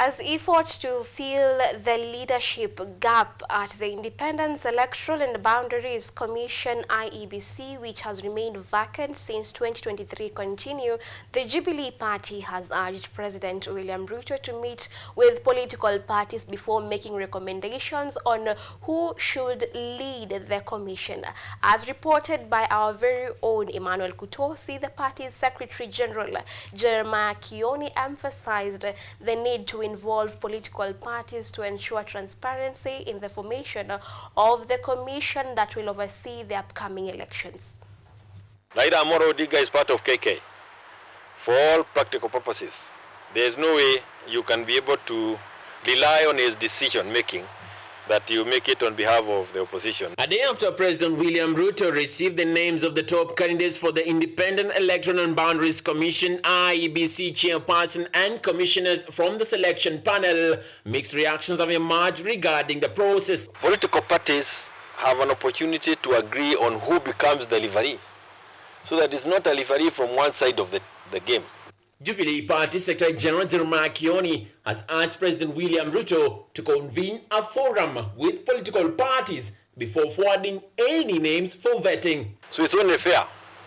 As efforts to fill the leadership gap at the Independent Electoral and Boundaries Commission IEBC, which has remained vacant since 2023, continue, the Jubilee Party has urged President William Ruto to meet with political parties before making recommendations on who should lead the commission. As reported by our very own Emmanuel Kutosi, the party's Secretary General Jeremiah Kioni emphasized the need to involve political parties to ensure transparency in the formation of the commission that will oversee the upcoming elections. Raila Amolo Odinga is part of KK. For all practical purposes, there is no way you can be able to rely on his decision making, that you make it on behalf of the opposition. A day after President William Ruto received the names of the top candidates for the Independent Electoral and Boundaries Commission IEBC chairperson and commissioners from the selection panel, mixed reactions have emerged regarding the process. Political parties have an opportunity to agree on who becomes the referee, so that it's not a referee from one side of the game. Jubilee Party Secretary General Jeremiah Kioni has urged President William Ruto to convene a forum with political parties before forwarding any names for vetting. So it's only fair,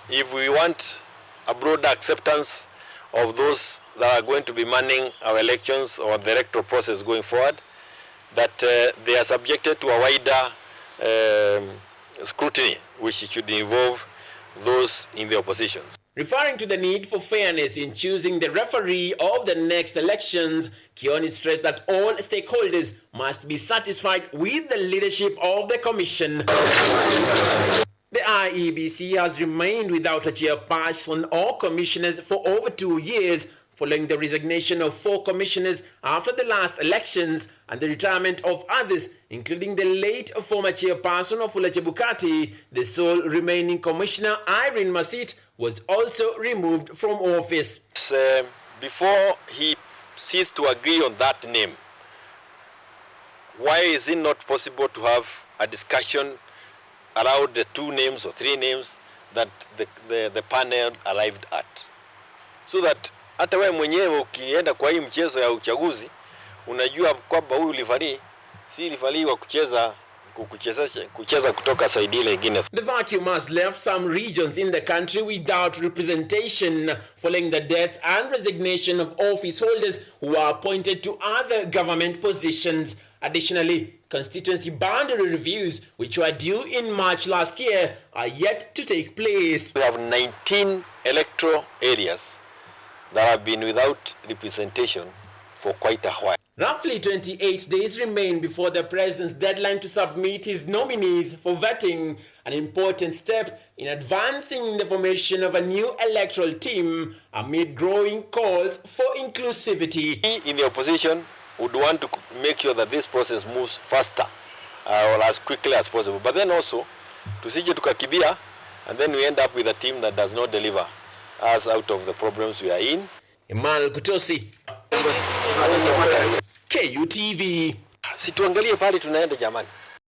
if we want a broader acceptance of those that are going to be manning our elections or the electoral process going forward, that they are subjected to a wider scrutiny, which should involve those in the opposition. Referring to the need for fairness in choosing the referee of the next elections, Kioni stressed that all stakeholders must be satisfied with the leadership of the commission. The IEBC has remained without a chairperson or commissioners for over 2 years, following the resignation of 4 commissioners after the last elections and the retirement of others, including the late former chairperson of Ula Chebukati. The sole remaining commissioner, Irene Masit, was also removed from office. Before he ceased to agree on that name, why is it not possible to have a discussion around the 2 names or 3 names that the panel arrived at? So that hata wewe mwenyewe ukienda kwa hii mchezo ya uchaguzi, unajua kwamba huyu referee si referee wa kucheza kutoka side ile nyingine. The vacuum has left some regions in the country without representation following the deaths and resignation of office holders who were appointed to other government positions. Additionally, constituency boundary reviews, which were due in March last year, are yet to take place. We have 19 electoral areas that have been without representation for quite a while. Roughly 28 days remain before the president's deadline to submit his nominees for vetting, an important step in advancing the formation of a new electoral team amid growing calls for inclusivity. We in the opposition would want to make sure that this process moves faster or as quickly as possible. But then also, tusije tukakibia and then we end up with a team that does not deliver us out of the problems we are in. Emmanuel Kutosi, KUTV. Situangalie pale tunaenda jamani.